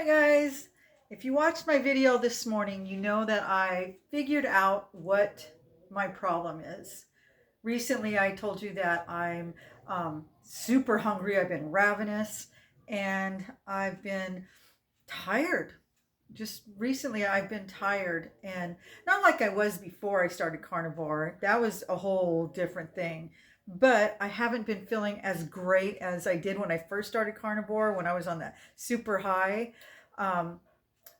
Hi guys, if you watched my video this morning, you know that I figured out what my problem is. Recently, I told you that I'm super hungry. I've been ravenous and I've been tired. Just recently, I've been tired and not like I was before I started carnivore. That was a whole different thing. But I haven't been feeling as great as I did when I first started carnivore, when I was on that super high. Um,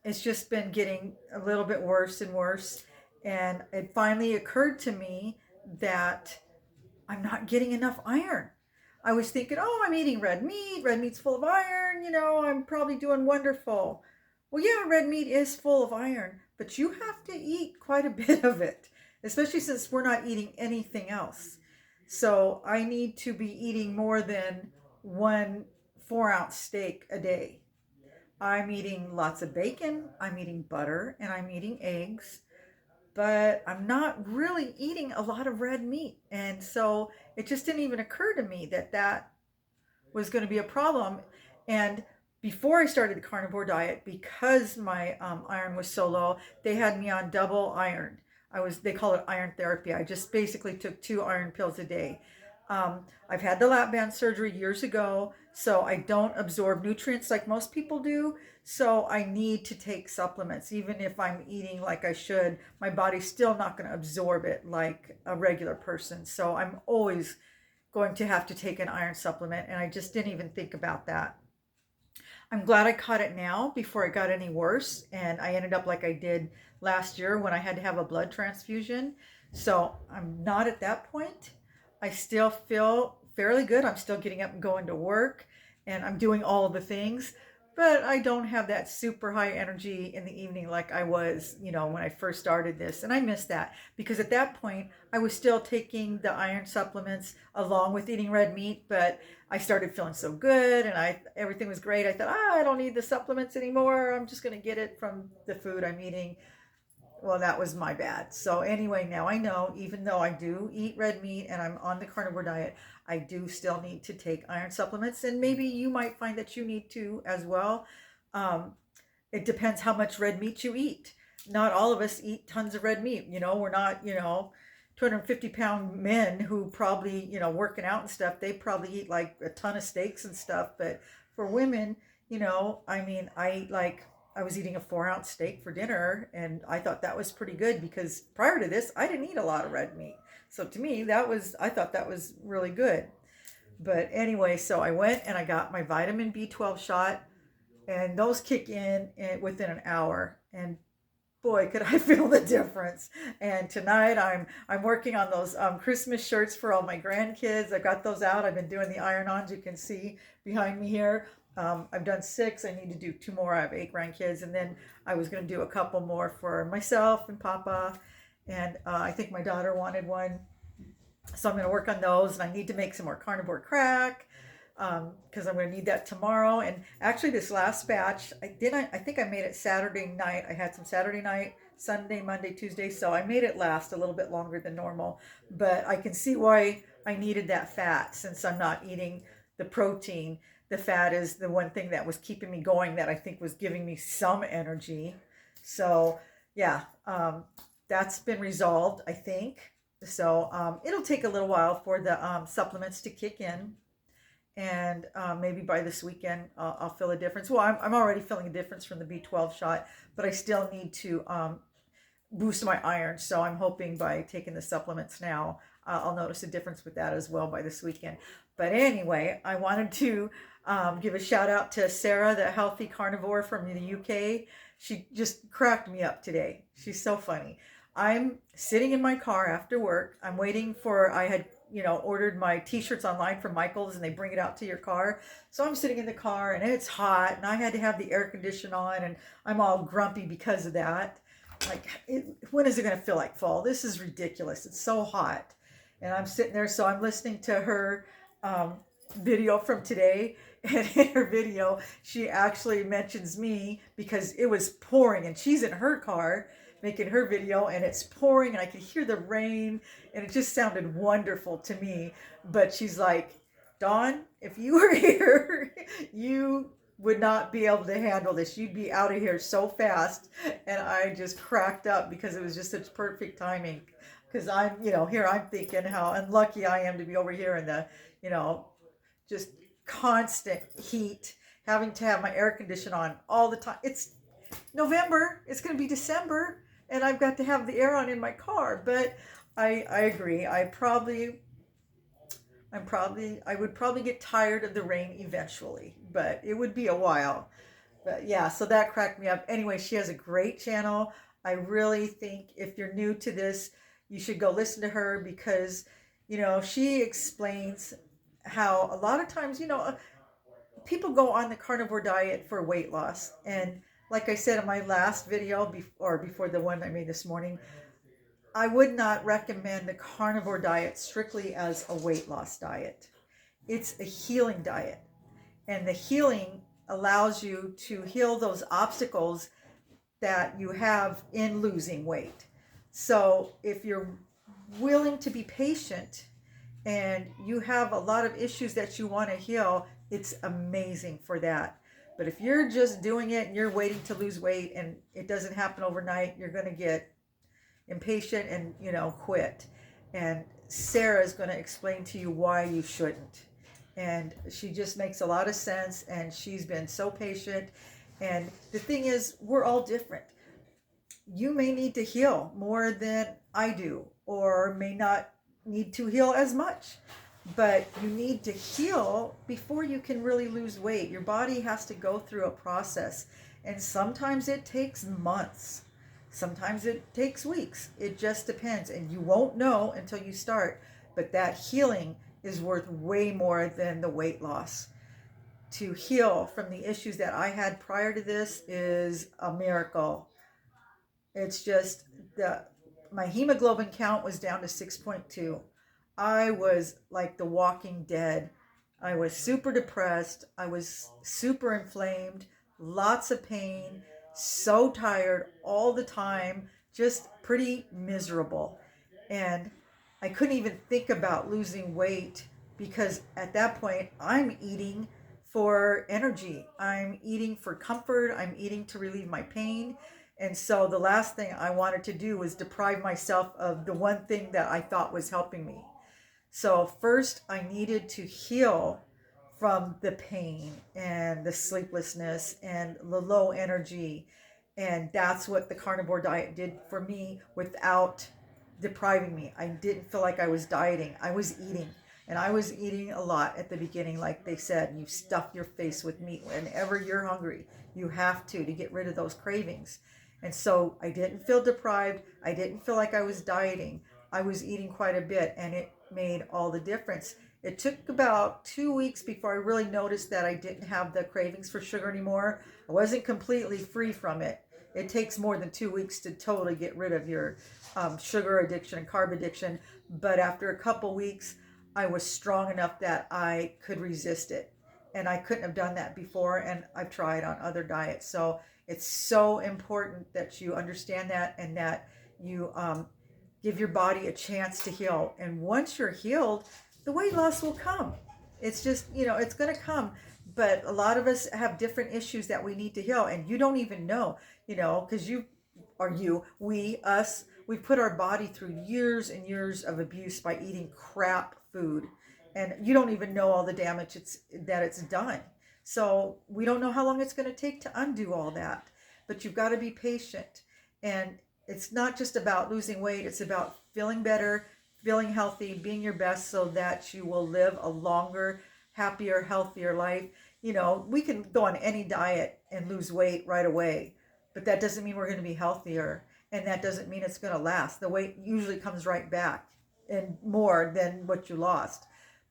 it's just been getting a little bit worse and worse. And it finally occurred to me that I'm not getting enough iron. I was thinking, oh, I'm eating red meat. Red meat's full of iron. I'm probably doing wonderful. Well, yeah, red meat is full of iron, but you have to eat quite a bit of it, especially since we're not eating anything else. So I need to be eating more than one 4 ounce steak a day. I'm eating lots of bacon, I'm eating butter, and I'm eating eggs, but I'm not really eating a lot of red meat. And so it just didn't even occur to me that that was going to be a problem. And before I started the carnivore diet, because my iron was so low, they had me on double iron. They call it iron therapy. I just basically took 2 iron pills a day. I've had the lap band surgery years ago, so I don't absorb nutrients like most people do. So I need to take supplements. Even if I'm eating like I should, my body's still not going to absorb it like a regular person. So I'm always going to have to take an iron supplement, and I just didn't even think about that. I'm glad I caught it now before it got any worse, and I ended up like I did last year when I had to have a blood transfusion. So I'm not at that point. I still feel fairly good. I'm still getting up and going to work, and I'm doing all of the things, but I don't have that super high energy in the evening like I was, when I first started this. And I miss that because at that point I was still taking the iron supplements along with eating red meat, but I started feeling so good and everything was great. I thought, I don't need the supplements anymore. I'm just going to get it from the food I'm eating. Well, that was my bad. So anyway, now I know, even though I do eat red meat and I'm on the carnivore diet, I do still need to take iron supplements. And maybe you might find that you need to as well. Um, it depends how much red meat you eat. Not all of us eat tons of red meat. We're not, 250-pound men who probably, working out and stuff, they probably eat like a ton of steaks and stuff. But for women, I eat like, I was eating a 4 ounce steak for dinner, and I thought that was pretty good because prior to this, I didn't eat a lot of red meat. So to me, I thought that was really good. But anyway, so I went and I got my vitamin B12 shot, and those kick in within an hour. And boy, could I feel the difference. And tonight I'm working on those Christmas shirts for all my grandkids. I got those out. I've been doing the iron-ons. You can see behind me here. I've done 6. I need to do 2 more. I have 8 grandkids, and then I was going to do a couple more for myself and Papa. And I think my daughter wanted one, so I'm going to work on those. And I need to make some more carnivore crack because I'm going to need that tomorrow. And actually, this last batch, I think I made it Saturday night. I had some Saturday night, Sunday, Monday, Tuesday, so I made it last a little bit longer than normal. But I can see why I needed that fat since I'm not eating the protein. The fat is the one thing that was keeping me going, that I think was giving me some energy. So yeah, that's been resolved, I think. So it'll take a little while for the supplements to kick in, and maybe by this weekend I'll feel a difference. Well, I'm already feeling a difference from the B12 shot, but I still need to boost my iron. So I'm hoping by taking the supplements now, I'll notice a difference with that as well by this weekend. But anyway, I wanted to give a shout out to Sarah, the healthy carnivore from the UK. She just cracked me up today. She's so funny. I'm sitting in my car after work. I'm waiting I had ordered my t-shirts online from Michael's, and they bring it out to your car. So I'm sitting in the car and it's hot, and I had to have the air condition on, and I'm all grumpy because of that. Like, when is it going to feel like fall? This is ridiculous. It's so hot. And I'm sitting there, so I'm listening to her video from today. And in her video, she actually mentions me because it was pouring, and she's in her car making her video, and it's pouring, and I could hear the rain, and it just sounded wonderful to me. But she's like, Dawn, if you were here, you would not be able to handle this. You'd be out of here so fast. And I just cracked up because it was just such perfect timing. Because here I'm thinking how unlucky I am to be over here in the, you know, just constant heat, having to have my air condition on all the time. It's November, it's going to be December, and I've got to have the air on in my car. But I agree. I would probably get tired of the rain eventually, but it would be a while. But yeah, so that cracked me up. Anyway, she has a great channel. I really think if you're new to this, you should go listen to her because, she explains how a lot of times, people go on the carnivore diet for weight loss. And like I said in my last video, before the one I made this morning, I would not recommend the carnivore diet strictly as a weight loss diet. It's a healing diet. And the healing allows you to heal those obstacles that you have in losing weight. So if you're willing to be patient and you have a lot of issues that you want to heal, it's amazing for that. But if you're just doing it and you're waiting to lose weight and it doesn't happen overnight, you're going to get impatient and, quit. And Sarah is going to explain to you why you shouldn't. And she just makes a lot of sense, and she's been so patient. And the thing is, we're all different. You may need to heal more than I do, or may not need to heal as much. But you need to heal before you can really lose weight. Your body has to go through a process, and sometimes it takes months. Sometimes it takes weeks. It just depends, and you won't know until you start. But that healing is worth way more than the weight loss. To heal from the issues that I had prior to this is a miracle. It's just my hemoglobin count was down to 6.2. I was like the walking dead. I was super depressed. I was super inflamed, lots of pain, so tired all the time, just pretty miserable. And I couldn't even think about losing weight because at that point I'm eating for energy. I'm eating for comfort. I'm eating to relieve my pain. And so the last thing I wanted to do was deprive myself of the one thing that I thought was helping me. So first I needed to heal from the pain and the sleeplessness and the low energy. And that's what the carnivore diet did for me without depriving me. I didn't feel like I was dieting. I was eating. And I was eating a lot at the beginning, like they said. You stuff your face with meat whenever you're hungry. You have to get rid of those cravings. And so I didn't feel deprived. I didn't feel like I was dieting. I was eating quite a bit, and it made all the difference. It took about 2 weeks before I really noticed that I didn't have the cravings for sugar anymore. I wasn't completely free from it. It takes more than 2 weeks to totally get rid of your sugar addiction and carb addiction. But after a couple weeks, I was strong enough that I could resist it. And I couldn't have done that before, and I've tried on other diets. So it's so important that you understand that and that you give your body a chance to heal. And once you're healed, the weight loss will come. It's just, it's going to come. But a lot of us have different issues that we need to heal, and you don't even know, because we've put our body through years and years of abuse by eating crap food, and you don't even know all the damage that it's done. So we don't know how long it's going to take to undo all that, but you've got to be patient. And it's not just about losing weight. It's about feeling better, feeling healthy, being your best so that you will live a longer, happier, healthier life. We can go on any diet and lose weight right away, but that doesn't mean we're going to be healthier. And that doesn't mean it's going to last. The weight usually comes right back and more than what you lost.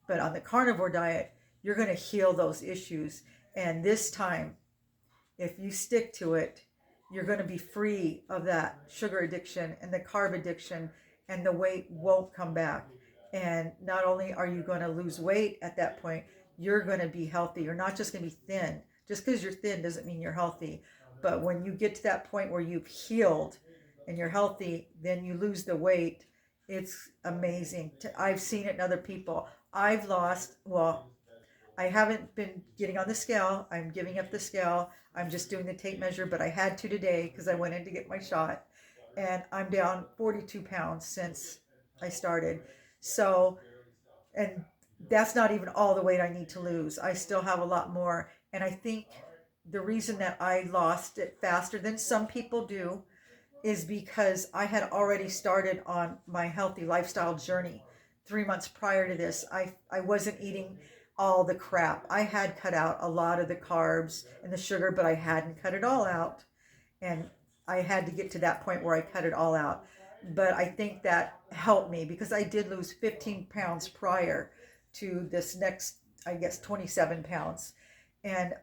But on the carnivore diet, you're going to heal those issues. And this time, if you stick to it, you're going to be free of that sugar addiction and the carb addiction, and the weight won't come back. And not only are you going to lose weight at that point, you're going to be healthy. You're not just going to be thin. Just because you're thin doesn't mean you're healthy. But when you get to that point where you've healed and you're healthy, then you lose the weight. It's amazing. I've seen it in other people. I I haven't been getting on the scale. I'm giving up the scale. I'm just doing the tape measure, but I had to today because I went in to get my shot. And I'm down 42 pounds since I started. So, and that's not even all the weight I need to lose. I still have a lot more. And I think the reason that I lost it faster than some people do is because I had already started on my healthy lifestyle journey 3 months prior to this. I wasn't eating all the crap. I had cut out a lot of the carbs and the sugar, but I hadn't cut it all out. And I had to get to that point where I cut it all out. But I think that helped me because I did lose 15 pounds prior to this next, I guess, 27 pounds. And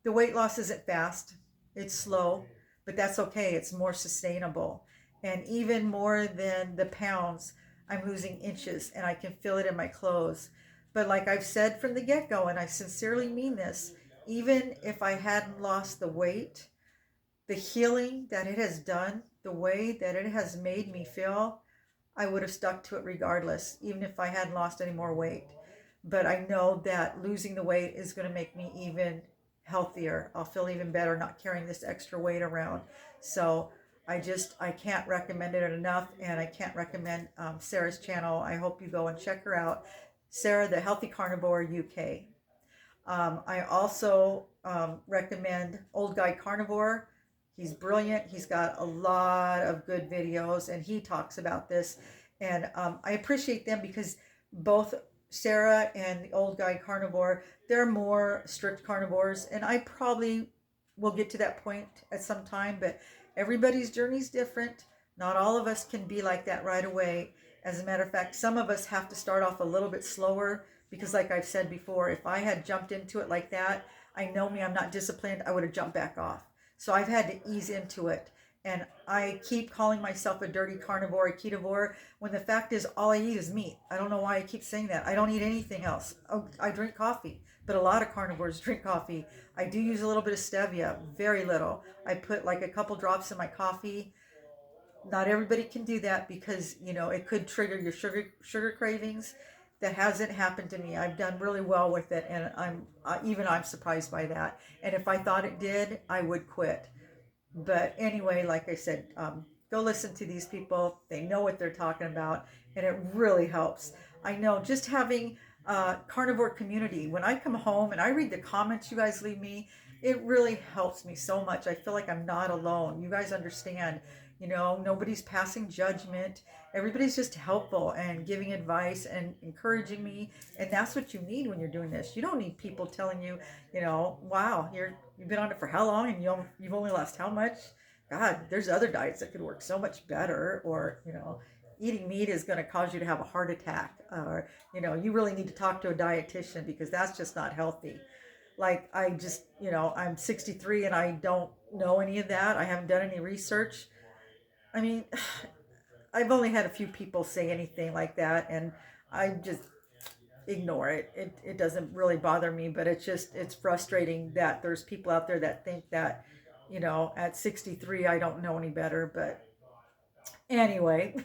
the weight loss isn't fast, it's slow, but that's okay. It's more sustainable. And even more than the pounds, I'm losing inches and I can feel it in my clothes. But like I've said from the get go, and I sincerely mean this, even if I hadn't lost the weight, the healing that it has done, the way that it has made me feel, I would have stuck to it regardless, even if I hadn't lost any more weight. But I know that losing the weight is going to make me even healthier. I'll feel even better not carrying this extra weight around. So I can't recommend it enough, and I can't recommend Sarah's channel. I hope you go and check her out. Sarah, the Healthy Carnivore UK. I also recommend Old Guy Carnivore. He's brilliant. He's got a lot of good videos, and he talks about this. And I appreciate them because both Sarah and the Old Guy Carnivore, they're more strict carnivores, and I probably will get to that point at some time. But everybody's journey is different. Not all of us can be like that right away. As a matter of fact, some of us have to start off a little bit slower because like I've said before, if I had jumped into it like that, I know me, I'm not disciplined, I would have jumped back off. So I've had to ease into it. And I keep calling myself a dirty carnivore, a ketovore, when the fact is all I eat is meat. I don't know why I keep saying that. I don't eat anything else. Oh, I drink coffee, but a lot of carnivores drink coffee. I do use a little bit of stevia, very little. I put like a couple drops in my coffee. Not everybody can do that because it could trigger your sugar cravings. That hasn't happened to me. I've done really well with it, and I'm surprised by that. And if I thought it did, I would quit. But anyway, like I said, go listen to these people. They know what they're talking about, and it really helps. I know just having a carnivore community. When I come home and I read the comments you guys leave me, it really helps me so much. I feel like I'm not alone. You guys understand. Nobody's passing judgment. Everybody's just helpful and giving advice and encouraging me. And that's what you need when you're doing this. You don't need people telling you, wow, you've been on it for how long and you've only lost how much. God, there's other diets that could work so much better. Or eating meat is going to cause you to have a heart attack. Or you really need to talk to a dietitian because that's just not healthy. Like I just, I'm 63 and I don't know any of that. I haven't done any research. I mean, I've only had a few people say anything like that, and I just ignore it. It doesn't really bother me, but it's frustrating that there's people out there that think that, at 63 I don't know any better. But anyway,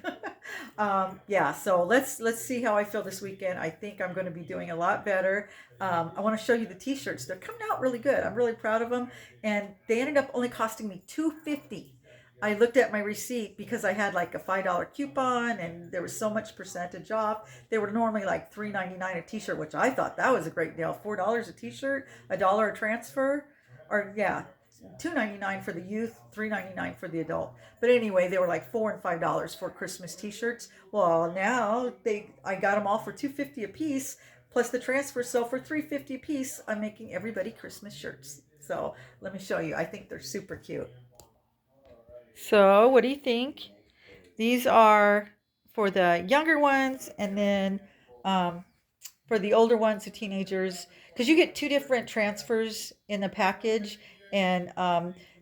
yeah. So let's see how I feel this weekend. I think I'm going to be doing a lot better. I want to show you the t-shirts. They're coming out really good. I'm really proud of them, and they ended up only costing me $2.50. I looked at my receipt because I had like a $5 coupon and there was so much percentage off. They were normally like $3.99 a t-shirt, which I thought that was a great deal. $4 a t-shirt, $1 a transfer, or yeah, $2.99 for the youth, $3.99 for the adult. But anyway, they were like $4 and $5 for Christmas t-shirts. Well, now I got them all for $2.50 a piece, plus the transfer. So for $3.50 a piece, I'm making everybody Christmas shirts. So let me show you. I think they're super cute. So what do you think? These are for the younger ones, and then for the older ones, the teenagers, because you get two different transfers in the package, and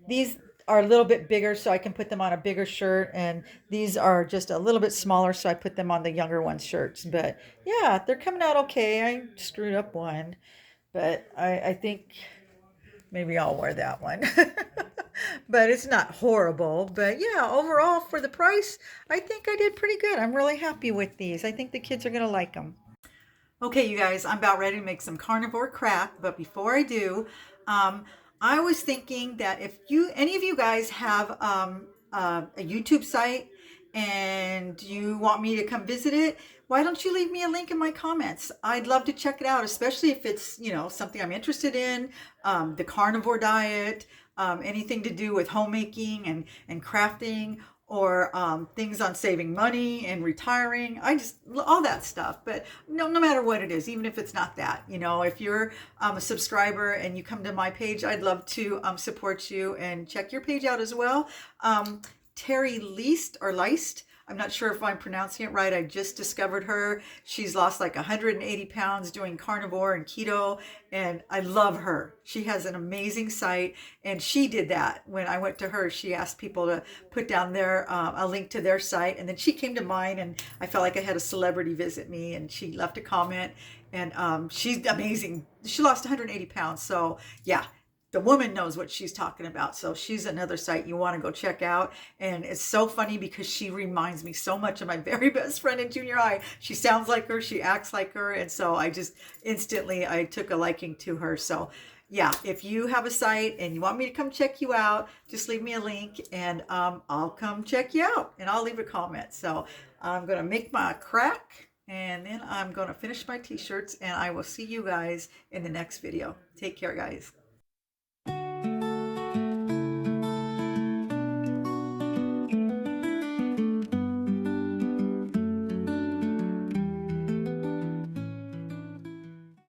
these are a little bit bigger, so I can put them on a bigger shirt, and these are just a little bit smaller, so I put them on the younger ones' shirts. But yeah, they're coming out okay. I screwed up one, but I think maybe I'll wear that one. But it's not horrible. But yeah, overall for the price, I think I did pretty good. I'm really happy with these. I think the kids are going to like them. Okay, you guys, I'm about ready to make some carnivore crack, but before I do, um, I was thinking that if any of you guys have a YouTube site and you want me to come visit it, why don't you leave me a link in my comments? I'd love to check it out, especially if it's, something I'm interested in, the carnivore diet, anything to do with homemaking and crafting, or things on saving money and retiring. I just all that stuff. But no matter what it is, even if it's not that, if you're a subscriber and you come to my page, I'd love to support you and check your page out as well. Terry Leist. I'm not sure if I'm pronouncing it right. I just discovered her. She's lost like 180 pounds doing carnivore and keto, and I love her. She has an amazing site, and she did that when I went to her. She asked people to put down a link to their site, and then she came to mine, and I felt like I had a celebrity visit me, and she left a comment, and she's amazing. She lost 180 pounds, so yeah, the woman knows what she's talking about. So she's another site you want to go check out. And it's so funny because she reminds me so much of my very best friend in junior high. She sounds like her, she acts like her. And so I just instantly, I took a liking to her. So yeah, if you have a site and you want me to come check you out, just leave me a link and I'll come check you out and I'll leave a comment. So I'm going to make my crack and then I'm going to finish my t-shirts and I will see you guys in the next video. Take care, guys.